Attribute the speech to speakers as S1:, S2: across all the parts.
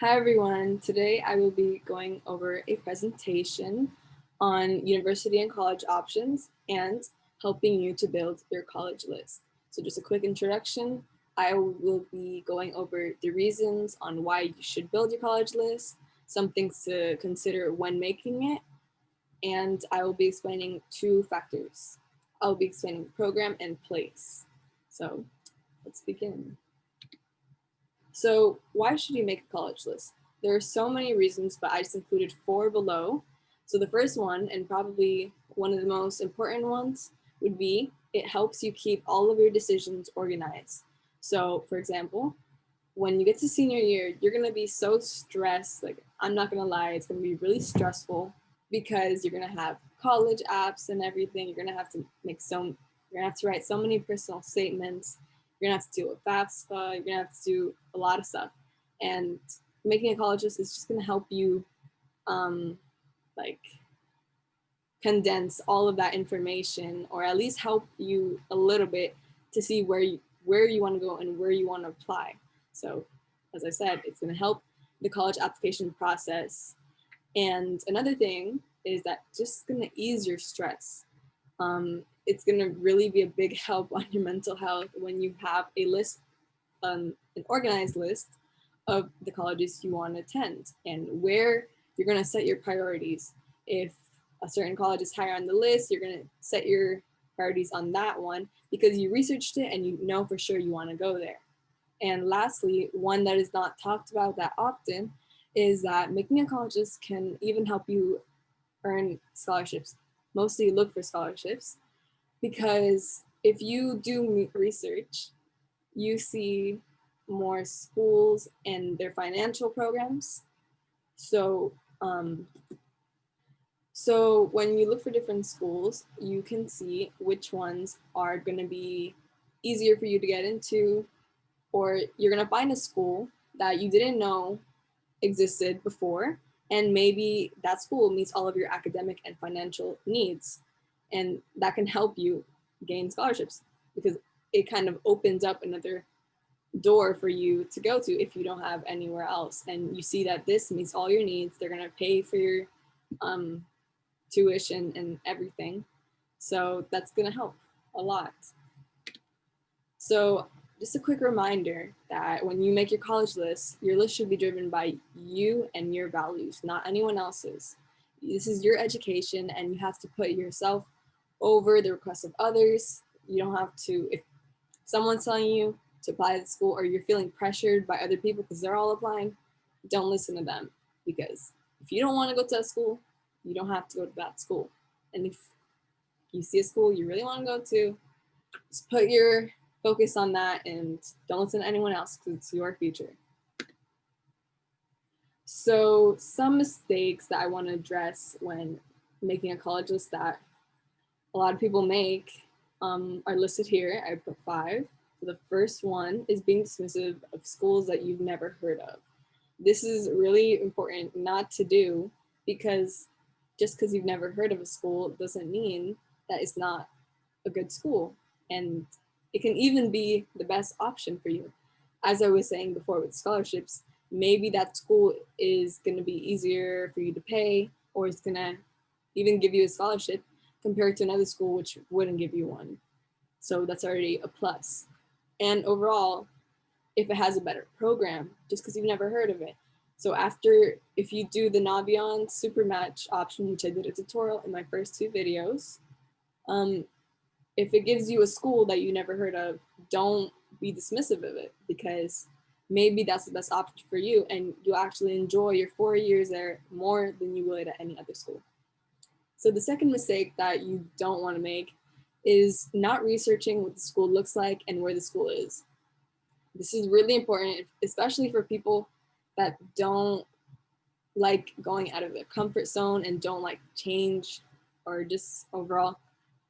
S1: Hi everyone, today I will be going over a presentation on university and college options and helping you to build your college list. So just a quick introduction, I will be going over the reasons on why you should build your college list, some things to consider when making it, and I will be explaining two factors. I'll be explaining program and place. So let's begin. So why should you make a college list? There are so many reasons, but I just included 4 below. So the first one, and probably one of the most important ones, would be it helps you keep all of your decisions organized. So for example, when you get to senior year, you're gonna be so stressed. Like, I'm not gonna lie, it's gonna be really stressful because you're gonna have college apps and everything. You're gonna have to write so many personal statements. You're gonna have to deal with FAFSA. You're gonna have to do a lot of stuff. And making a college list is just gonna help you like condense all of that information, or at least help you a little bit to see where you want to go and where you want to apply. So as I said, it's going to help the college application process. And another thing is that just going to ease your stress. It's going to really be a big help on your mental health when you have a list, an organized list of the colleges you want to attend and where you're going to set your priorities. If a certain college is higher on the list, you're going to set your priorities on that one because you researched it and you know for sure you want to go there. And lastly, one that is not talked about that often is that making a college list can even help you earn scholarships, mostly look for scholarships, because if you do research, you see more schools and their financial programs. So when you look for different schools, you can see which ones are going to be easier for you to get into, or you're going to find a school that you didn't know existed before, and maybe that school meets all of your academic and financial needs, and that can help you gain scholarships because it kind of opens up another door for you to go to if you don't have anywhere else, and you see that this meets all your needs. They're going to pay for your tuition and everything, so that's going to help a lot. So just a quick reminder that when you make your college list, your list should be driven by you and your values, not anyone else's. This is your education, and you have to put yourself over the requests of others. You don't have to, if someone's telling you to apply to school or you're feeling pressured by other people because they're all applying, don't listen to them, because if you don't want to go to a school, you don't have to go to that school. And if you see a school you really want to go to, just put your focus on that and don't listen to anyone else because it's your future. So some mistakes that I want to address when making a college list that a lot of people make are listed here. I put 5. So the first one is being dismissive of schools that you've never heard of. This is really important not to do, because just because you've never heard of a school doesn't mean that it's not a good school. And it can even be the best option for you. As I was saying before with scholarships, maybe that school is going to be easier for you to pay, or it's going to even give you a scholarship compared to another school which wouldn't give you one. So that's already a plus. And overall, if it has a better program, just because you've never heard of it. So if you do the Navion Super Match option, which I did a tutorial in my first 2 videos, if it gives you a school that you never heard of, don't be dismissive of it, because maybe that's the best option for you and you'll actually enjoy your 4 years there more than you would at any other school. So the second mistake that you don't want to make is not researching what the school looks like and where the school is. This is really important, especially for people that don't like going out of their comfort zone and don't like change, or just overall,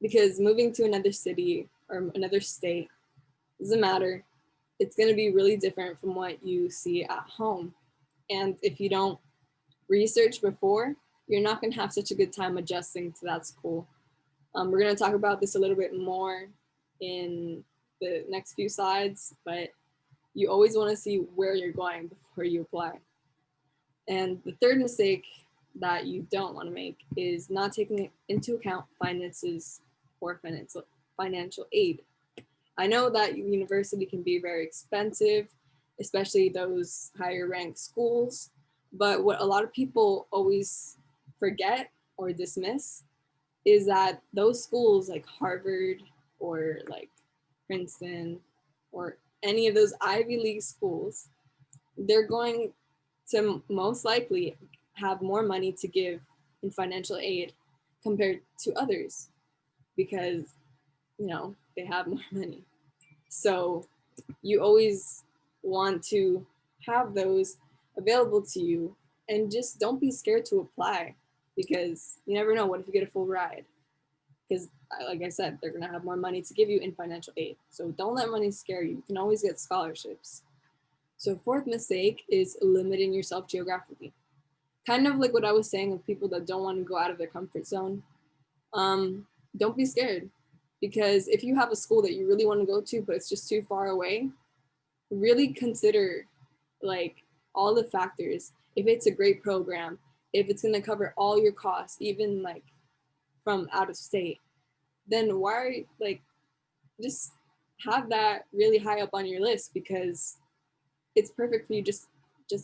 S1: because moving to another city or another state doesn't matter. It's going to be really different from what you see at home. And if you don't research before, you're not going to have such a good time adjusting to that school. We're going to talk about this a little bit more in the next few slides, but you always want to see where you're going before you apply. And the third mistake that you don't want to make is not taking into account finances or financial aid. I know that university can be very expensive, especially those higher ranked schools. But what a lot of people always forget or dismiss is that those schools like Harvard or like Princeton or any of those Ivy League schools, they're going to most likely have more money to give in financial aid compared to others because, they have more money. So you always want to have those available to you, and just don't be scared to apply because you never know what if you get a full ride, because like I said, they're going to have more money to give you in financial aid. So don't let money scare you. You can always get scholarships. So fourth mistake is limiting yourself geographically. Kind of like what I was saying of people that don't want to go out of their comfort zone. Don't be scared, because if you have a school that you really want to go to but it's just too far away, really consider like all the factors. If it's a great program, if it's going to cover all your costs, even like from out of state, then why like just have that really high up on your list, because it's perfect for you. Just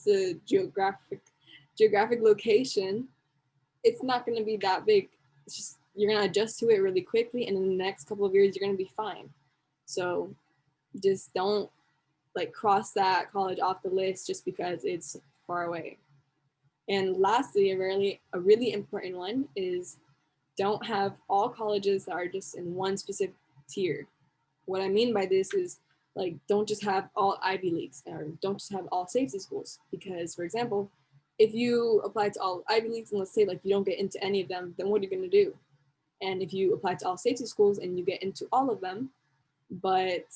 S1: a geographic location, it's not going to be that big. It's just you're going to adjust to it really quickly, and in the next couple of years you're going to be fine. So just don't like cross that college off the list just because it's far away. And lastly, a really important one is don't have all colleges that are just in one specific tier. What I mean by this is like don't just have all Ivy Leagues or don't just have all safety schools, because for example, if you apply to all Ivy Leagues and let's say like you don't get into any of them, then what are you going to do? And if you apply to all safety schools and you get into all of them, but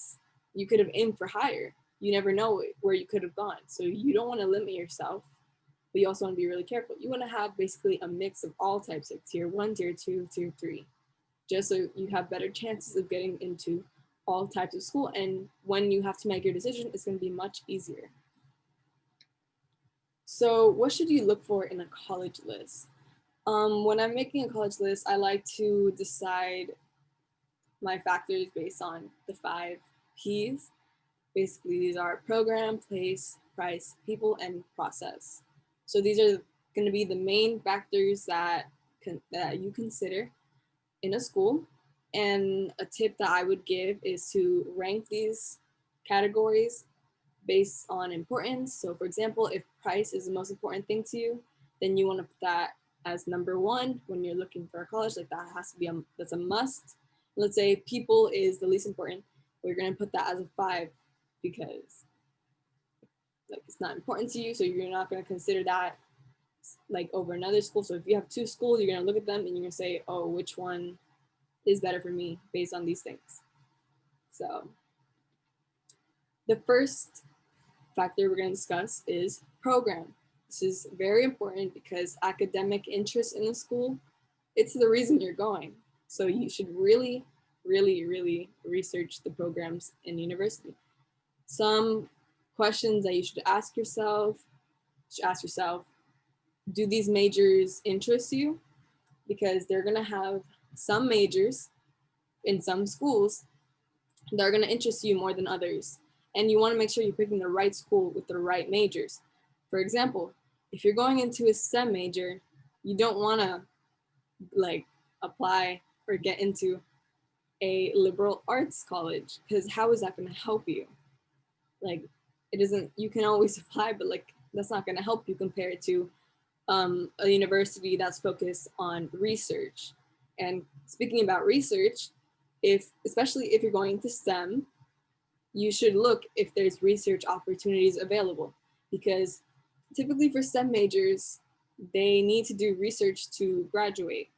S1: you could have aimed for higher, you never know where you could have gone. So you don't want to limit yourself, but you also want to be really careful. You want to have basically a mix of all types, like tier 1, tier 2, tier 3, just so you have better chances of getting into all types of school. And when you have to make your decision, it's going to be much easier. So what should you look for in a college list? When I'm making a college list, I like to decide my factors based on the 5 P's. Basically, these are program, place, price, people, and process. So these are going to be the main factors that you consider in a school. And a tip that I would give is to rank these categories based on importance. So for example, if price is the most important thing to you, then you want to put that as number 1 when you're looking for a college. Like that has to be that's a must. Let's say people is the least important, we're going to put that as a 5 because like it's not important to you, so you're not going to consider that like over another school. So if you have 2 schools, you're going to look at them and you're going to say, oh, which one is better for me based on these things. So the first factor we're going to discuss is program. This is very important because academic interest in the school, it's the reason you're going. So you should really, really, really research the programs in university. Some questions that you should ask yourself, do these majors interest you? Because they're going to have some majors in some schools that are going to interest you more than others. And you want to make sure you're picking the right school with the right majors. For example, if you're going into a STEM major, you don't want to like apply or get into a liberal arts college, because how is that going to help you? Like it isn't, you can always apply, but like that's not going to help you compared to a university that's focused on research. And speaking about research, especially if you're going to STEM, you should look if there's research opportunities available, because typically for STEM majors, they need to do research to graduate.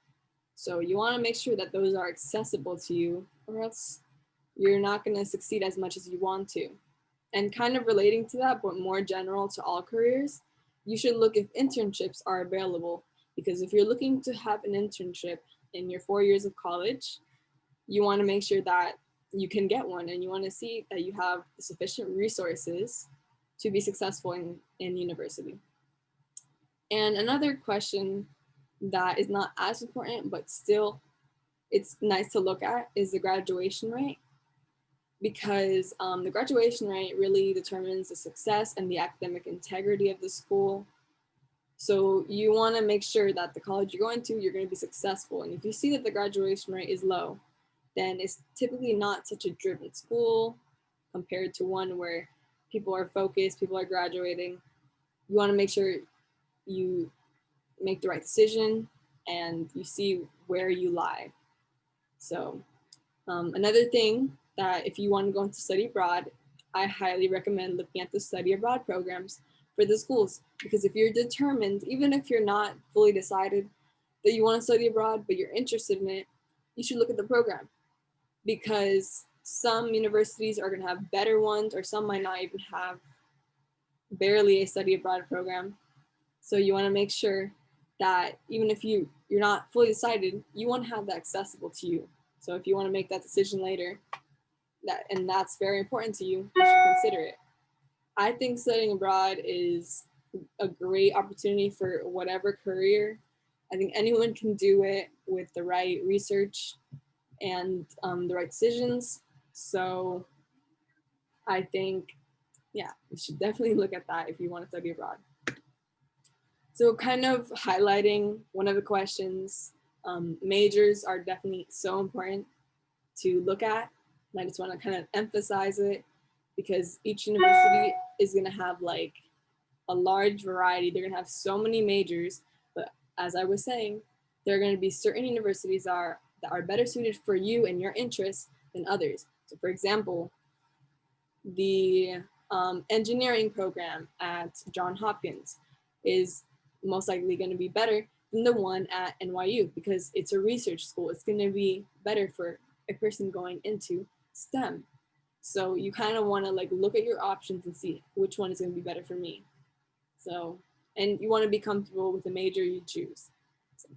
S1: So you want to make sure that those are accessible to you, or else you're not going to succeed as much as you want to. And kind of relating to that, but more general to all careers, you should look if internships are available, because if you're looking to have an internship in your 4 years of college, you want to make sure that you can get one, and you want to see that you have sufficient resources to be successful in university. And another question that is not as important, but still it's nice to look at, is the graduation rate, because the graduation rate really determines the success and the academic integrity of the school. So you want to make sure that the college you're going to, you're going to be successful. And if you see that the graduation rate is low, then it's typically not such a driven school compared to one where people are focused, people are graduating. You want to make sure you make the right decision and you see where you lie. So another thing that if you want to go into study abroad, I highly recommend looking at the study abroad programs for the schools, because if you're determined, even if you're not fully decided that you want to study abroad, but you're interested in it, you should look at the program, because some universities are going to have better ones, or some might not even have barely a study abroad program. So you want to make sure that even if you're not fully decided, you want to have that accessible to you. So if you want to make that decision later, and that's very important to you, you should consider it. I think studying abroad is a great opportunity for whatever career. I think anyone can do it with the right research and the right decisions. So I think, yeah, you should definitely look at that if you want to study abroad. So kind of highlighting one of the questions, majors are definitely so important to look at. And I just want to kind of emphasize it, because each university is going to have like a large variety. They're going to have so many majors, but as I was saying, there are going to be certain universities that are better suited for you and your interests than others. So for example, the engineering program at Johns Hopkins is most likely going to be better than the one at NYU, because it's a research school. It's going to be better for a person going into STEM. So you kind of want to like look at your options and see which one is going to be better for me. So, and you want to be comfortable with the major you choose. So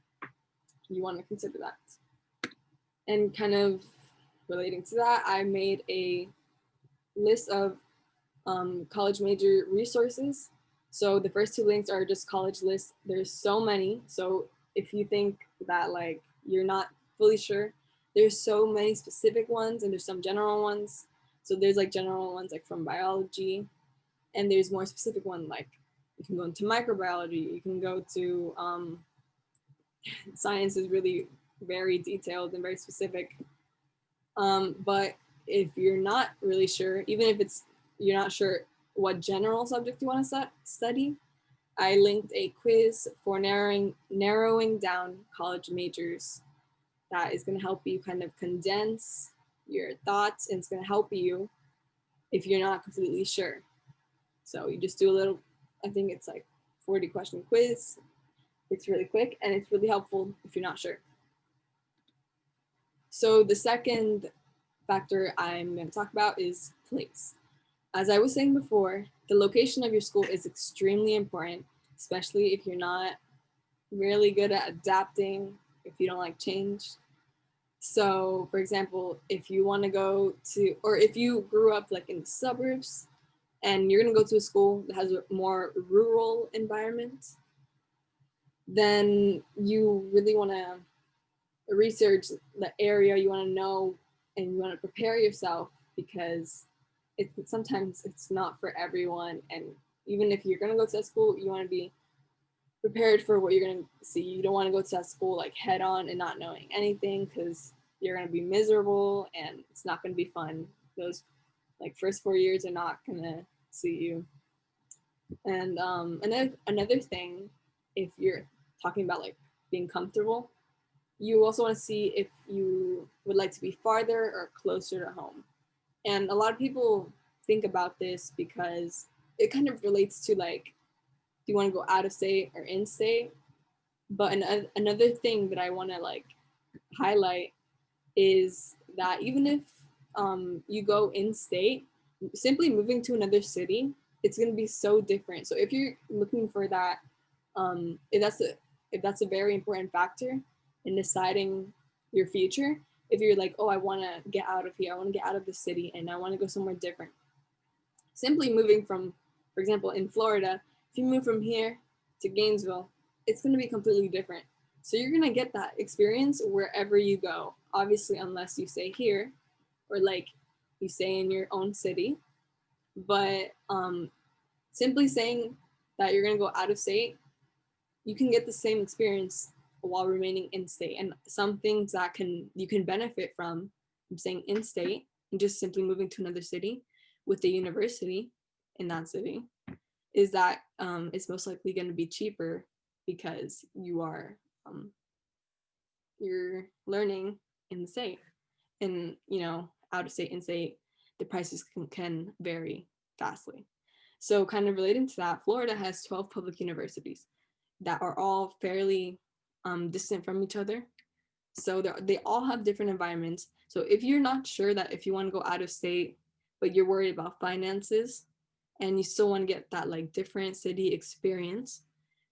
S1: you want to consider that. And kind of relating to that, I made a list of college major resources. So the first two links are just college lists. There's so many. So if you think that like you're not fully sure, there's so many specific ones and there's some general ones. So there's like general ones like from biology, and there's more specific one like you can go into microbiology, you can go to science is really very detailed and very specific. But if you're not really sure, even if you're not sure what general subject you want to study, I linked a quiz for narrowing down college majors that is going to help you kind of condense your thoughts, and it's going to help you if you're not completely sure. So you just do a little, I think it's like 40 question quiz. It's really quick and it's really helpful if you're not sure. So the second factor I'm going to talk about is place. As I was saying before, the location of your school is extremely important, especially if you're not really good at adapting, if you don't like change. So for example, if you want to go to, or if you grew up like in the suburbs and you're going to go to a school that has a more rural environment, then you really want to research the area, you want to know, and you want to prepare yourself, because sometimes it's not for everyone. And even if you're going to go to that school, you want to be prepared for what you're going to see. You don't want to go to that school like head on and not knowing anything, because you're going to be miserable and it's not going to be fun. Those like first 4 years are not going to suit you. And another thing, if you're talking about like being comfortable, you also want to see if you would like to be farther or closer to home. And a lot of people think about this because it kind of relates to like, do you want to go out of state or in state? But another thing that I want to like highlight is that even if you go in state, simply moving to another city, it's going to be so different. So if you're looking for that, if that's a very important factor in deciding your future, if you're like, oh, I want to get out of here, I want to get out of the city and I want to go somewhere different, simply moving from, for example, in Florida, if you move from here to Gainesville, it's going to be completely different. So you're going to get that experience wherever you go, obviously, unless you stay here or like you stay in your own city. But simply saying that you're going to go out of state, you can get the same experience while remaining in state. And some things that you can benefit from staying in state and just simply moving to another city with the university in that city is that it's most likely going to be cheaper because you're learning in the state. And out of state, in state, the prices can vary vastly. So kind of relating to that, Florida has 12 public universities that are all fairly distant from each other. So they all have different environments. So if you're not sure that if you want to go out of state, but you're worried about finances and you still want to get that like different city experience,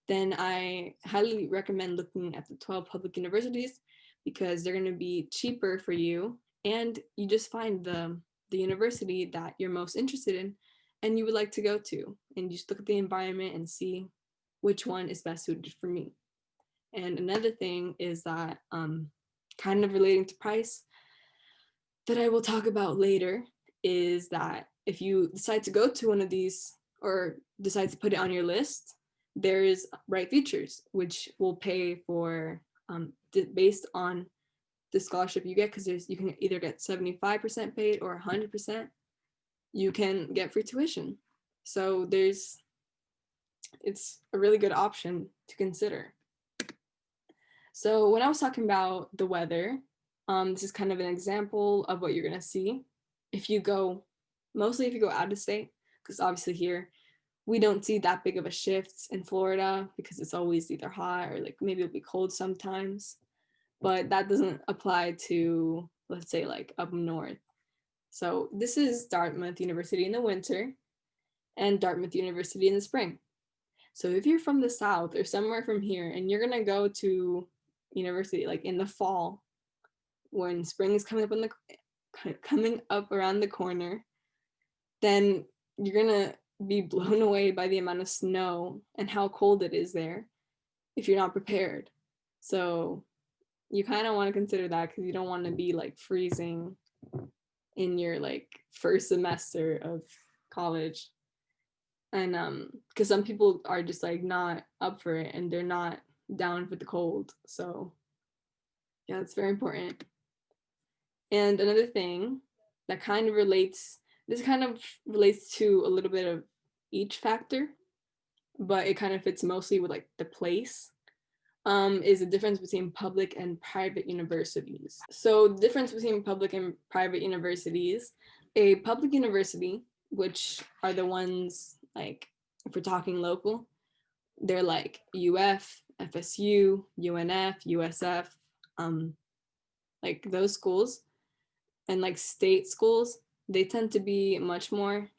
S1: then I highly recommend looking at the 12 public universities because they're going to be cheaper for you, and you just find the university that you're most interested in and you would like to go to, and you just look at the environment and see which one is best suited for me. And another thing is that kind of relating to price that I will talk about later is that if you decide to go to one of these or decide to put it on your list, there's Right Futures, which will pay for based on the scholarship you get, because you can either get 75% paid or 100%. You can get free tuition. So it's a really good option to consider. So when I was talking about the weather, this is kind of an example of what you're gonna see if you go out of state, because obviously here we don't see that big of a shift in Florida because it's always either hot or like maybe it'll be cold sometimes, but that doesn't apply to, let's say, like up north. So this is Dartmouth University in the winter and Dartmouth University in the spring. So if you're from the South or somewhere from here and you're gonna go to university like in the fall when spring is coming up around the corner, then you're gonna be blown away by the amount of snow and how cold it is there if you're not prepared. So you kind of want to consider that because you don't want to be like freezing in your like first semester of college. And because some people are just like not up for it and they're not down for the cold. So yeah, it's very important. And another thing that kind of relates to a little bit of each factor, but it kind of fits mostly with like the place, is the difference between public and private universities. So the difference between public and private universities, a public university, which are the ones like, if we're talking local, they're like UF, FSU, UNF, USF, like those schools. And like state schools, they tend to be much more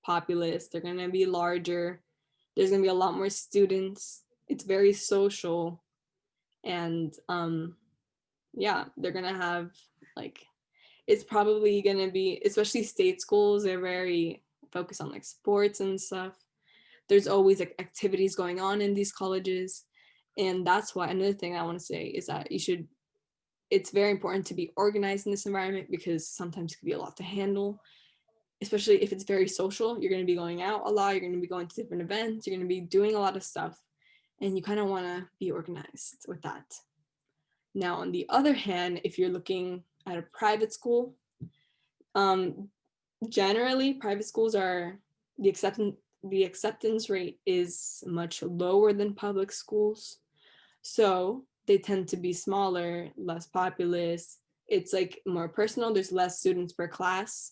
S1: populous. They're going to be larger. There's going to be a lot more students. It's very social. And yeah, they're going to have like, it's probably going to be, especially state schools, they're very focused on like sports and stuff. There's always like activities going on in these colleges. And that's why another thing I want to say is that it's very important to be organized in this environment because sometimes it can be a lot to handle, especially if it's very social. You're going to be going out a lot. You're going to be going to different events. You're going to be doing a lot of stuff. And you kind of want to be organized with that. Now, on the other hand, if you're looking at a private school, generally private schools are the acceptance rate is much lower than public schools. So they tend to be smaller, less populous. It's like more personal. There's less students per class.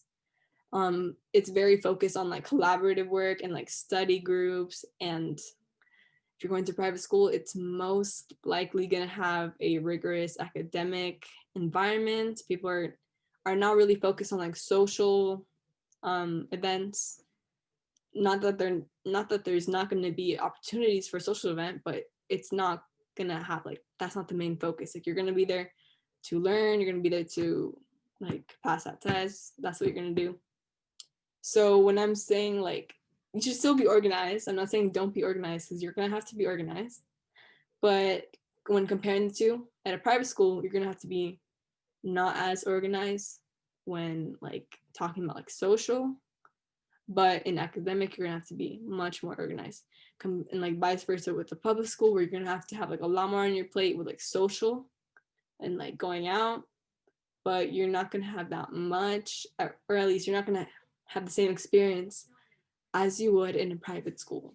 S1: It's very focused on like collaborative work and like study groups. And if you're going to private school, it's most likely going to have a rigorous academic environment. People are not really focused on like social events. Not that there's not going to be opportunities for social event, but it's not gonna have like, that's not the main focus. Like you're gonna be there to learn, you're gonna be there to like pass that test. That's what you're gonna do. So when I'm saying like you should still be organized. I'm not saying don't be organized because you're gonna have to be organized. But when comparing the two, at a private school, you're gonna have to be not as organized when like talking about like social, but in academic, you're gonna have to be much more organized. And like vice versa with the public school, where you're gonna have to have like a lot more on your plate with like social and like going out, but you're not gonna have that much, or at least you're not gonna have the same experience as you would in a private school.